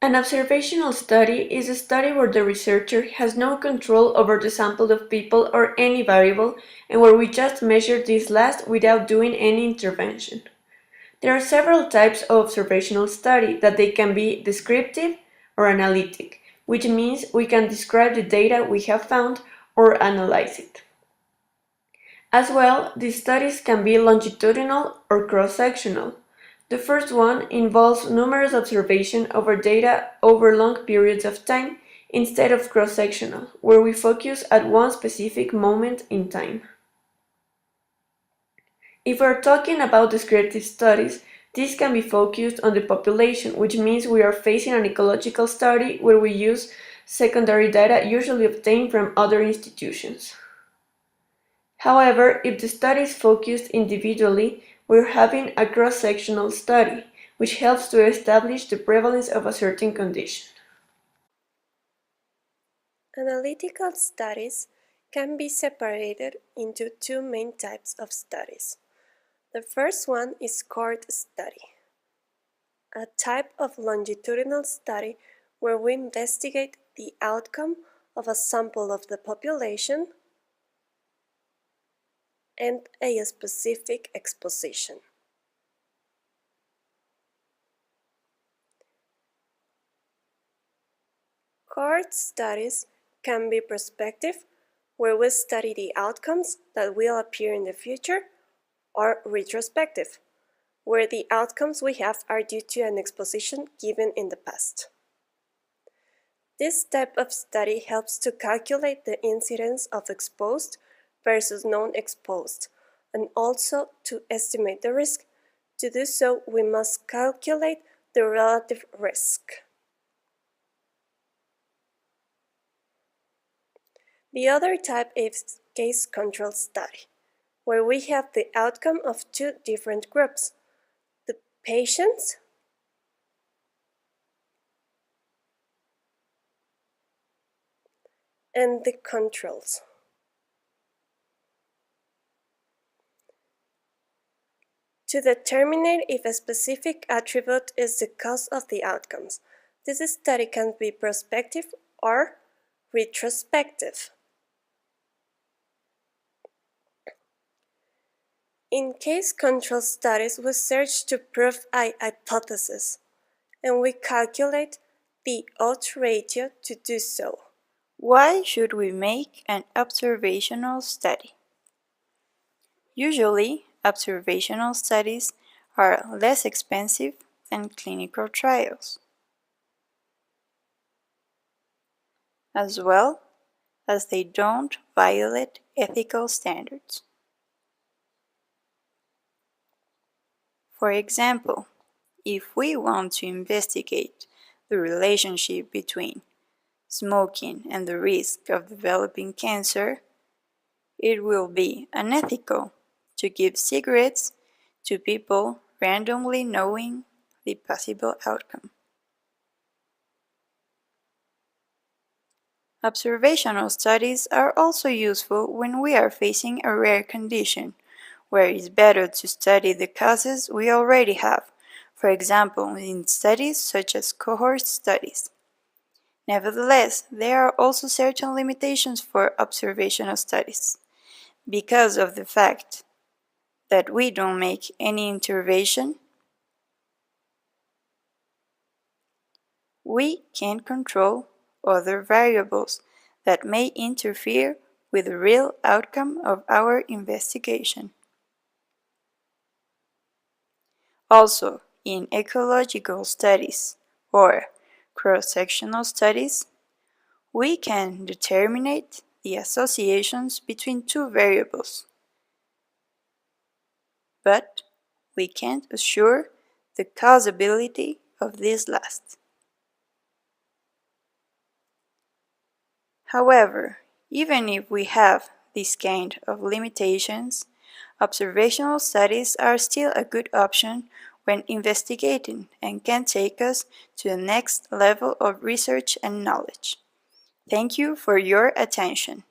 An observational study is a study where the researcher has no control over the sample of people or any variable, and where we just measure this last without doing any intervention. There are several types of observational study that they can be descriptive or analytic, which means we can describe the data we have found or analyze it. As well, these studies can be longitudinal or cross-sectional. The first one involves numerous observations over data over long periods of time instead of cross-sectional, where we focus at one specific moment in time. If we're talking about descriptive studies, this can be focused on the population, which means we are facing an ecological study where we use secondary data usually obtained from other institutions. However, if the study is focused individually, we're having a cross-sectional study, which helps to establish the prevalence of a certain condition. Analytical studies can be separated into two main types of studies. The first one is cohort study, a type of longitudinal study where we investigate the outcome of a sample of the population and a specific exposition. Cohort studies can be prospective, where we study the outcomes that will appear in the future, or retrospective, where the outcomes we have are due to an exposition given in the past. This type of study helps to calculate the incidence of exposed versus non-exposed, and also to estimate the risk. To do so, we must calculate the relative risk. The other type is case control study, where we have the outcome of two different groups, the patients and the controls. To determine if a specific attribute is the cause of the outcomes, this study can be prospective or retrospective. In case control studies, we search to prove a hypothesis, and we calculate the odds ratio to do so. Why should we make an observational study? Usually, observational studies are less expensive than clinical trials, as well as they don't violate ethical standards. For example, if we want to investigate the relationship between smoking and the risk of developing cancer, it will be unethical to give cigarettes to people randomly knowing the possible outcome. Observational studies are also useful when we are facing a rare condition, where it's better to study the causes we already have, for example, in studies such as cohort studies. Nevertheless, there are also certain limitations for observational studies, because of the fact that we don't make any intervention. We can't control other variables that may interfere with the real outcome of our investigation. Also, in ecological studies or cross-sectional studies, we can determine the associations between two variables, but we can't assure the causability of this last. However, even if we have this kind of limitations, observational studies are still a good option when investigating and can take us to the next level of research and knowledge. Thank you for your attention.